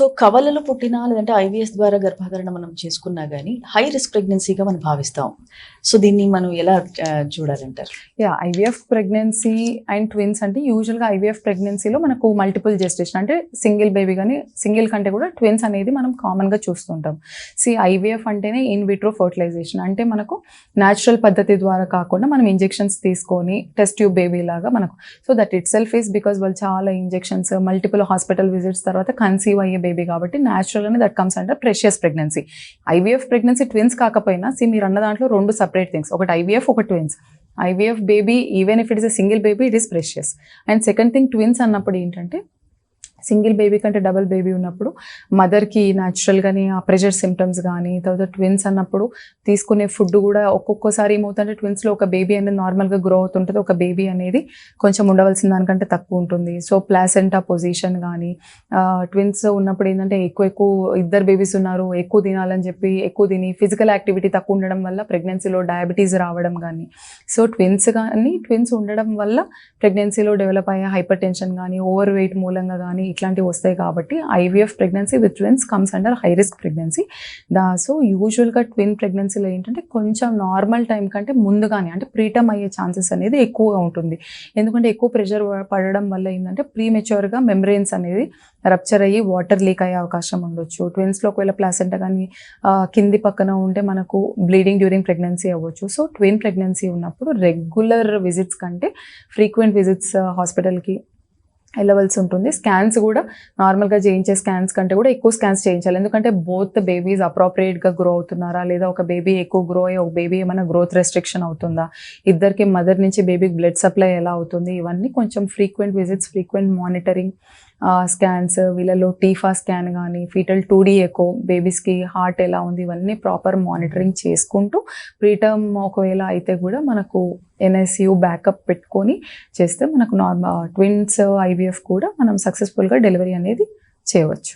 So కవలలు పుట్టినా లేదంటే IVF ద్వారా గర్భధారణ మనం చేసుకున్నా గానీ హై రిస్క్ ప్రెగ్నెన్సీగా మనం భావిస్తాం. సో దీన్ని మనం ఎలా చూడాలంటారు? ఐవీఎఫ్ ప్రెగ్నెన్సీ అండ్ ట్విన్స్ అంటే యూజువల్గా ఐవీఎఫ్ ప్రెగ్నెన్సీలో మనకు మల్టిపుల్ జెస్టేషన్ అంటే సింగిల్ బేబీ కానీ సింగిల్ కంటే కూడా ట్విన్స్ అనేది మనం కామన్గా చూస్తుంటాం. ఐవీఎఫ్ అంటేనే ఇన్ విట్రో ఫర్టిలైజేషన్ అంటే మనకు న్యాచురల్ పద్ధతి ద్వారా కాకుండా మనం ఇంజెక్షన్స్ తీసుకొని టెస్ట్ ట్యూబ్ బేబీ లాగా మనకు that itself is because వాళ్ళు చాలా ఇంజెక్షన్స్ మల్టిపుల్ హాస్పిటల్ విజిట్స్ తర్వాత కన్సీవ్ అయ్యే బేబీ కాబట్టి న్యాచురల్గానే that comes under precious pregnancy. IVF pregnancy twins కాకపోయినా మీరు అన్న దాంట్లో రెండు సపరేట్ థింగ్స్, ఒకటి ఐవీఎఫ్ ఒక twins. IVF baby even if it is a single baby it is precious. And second thing twins అన్నప్పుడు ఏంటంటే సింగిల్ బేబీ కంటే డబుల్ బేబీ ఉన్నప్పుడు మదర్కి న్యాచురల్గానే ఆ ప్రెషర్ సిమ్టమ్స్ కానీ తర్వాత ట్విన్స్ అన్నప్పుడు తీసుకునే ఫుడ్ కూడా ఒక్కొక్కసారి ఏమవుతుందంటే ట్విన్స్లో ఒక బేబీ అనేది నార్మల్గా గ్రో అవుతుంటుంది, ఒక బేబీ అనేది కొంచెం ఉండవలసిన దానికంటే తక్కువ ఉంటుంది. సో ప్లాసెంటా పొజిషన్ కానీ ట్విన్స్ ఉన్నప్పుడు ఏంటంటే ఎక్కువ ఇద్దరు బేబీస్ ఉన్నారు ఎక్కువ తినాలని చెప్పి ఎక్కువ తిని ఫిజికల్ యాక్టివిటీ తక్కువ ఉండడం వల్ల ప్రెగ్నెన్సీలో డయాబెటీస్ రావడం కానీ సో ట్విన్స్ ఉండడం వల్ల ప్రెగ్నెన్సీలో డెవలప్ అయ్యే హైపర్ టెన్షన్ కానీ ఓవర్ వెయిట్ మూలంగా కానీ ఇట్లాంటివి వస్తాయి. కాబట్టి IVF pregnancy with twins comes under high risk pregnancy. So యూజువల్గా ట్విన్ ప్రెగ్నెన్సీలో ఏంటంటే కొంచెం నార్మల్ టైం కంటే ముందుగానే అంటే ప్రీటర్మ్ అయ్యే ఛాన్సెస్ అనేది ఎక్కువగా ఉంటుంది. ఎందుకంటే ఎక్కువ ప్రెషర్ పడడం వల్ల ఏంటంటే ప్రీమెచ్యూర్గా మెమ్బ్రెయిన్స్ అనేది రప్చర్ అయ్యి వాటర్ లీక్ అయ్యే అవకాశం ఉండొచ్చు. ట్విన్స్లో ఒకవేళ ప్లాసెంటా కానీ కింది పక్కన ఉంటే మనకు బ్లీడింగ్ డ్యూరింగ్ ప్రెగ్నెన్సీ అవ్వచ్చు. సో ట్విన్ ప్రెగ్నెన్సీ ఉన్నప్పుడు రెగ్యులర్ విజిట్స్ కంటే ఫ్రీక్వెంట్ విజిట్స్ హాస్పిటల్కి వెళ్ళవలసి ఉంటుంది. స్కాన్స్ కూడా నార్మల్గా చేయించే స్కాన్స్ కంటే కూడా ఎక్కువ స్కాన్స్ చేయించాలి. ఎందుకంటే బోత్ బేబీస్ అప్రోప్రియేట్గా గ్రో అవుతున్నారా లేదా ఒక బేబీ ఎక్కువ గ్రో అయ్యి ఒక బేబీ ఏమైనా గ్రోత్ రెస్ట్రిక్షన్ అవుతుందా, ఇద్దరికి మదర్ నుంచి బేబీకి బ్లడ్ సప్లై ఎలా అవుతుంది, ఇవన్నీ కొంచెం frequent visits frequent monitoring scans వీళ్ళలో టీఫా స్కాన్ కానీ ఫీటల్ 2D ఎకో బేబీస్కి హార్ట్ ఎలా ఉంది ఇవన్నీ ప్రాపర్ మానిటరింగ్ చేసుకుంటూ ప్రీటర్మ్ ఒకవేళ అయితే కూడా మనకు NICU బ్యాకప్ పెట్టుకొని చేస్తే మనకు ట్విన్స్ IVF కూడా మనం సక్సెస్ఫుల్గా డెలివరీ అనేది చేయవచ్చు.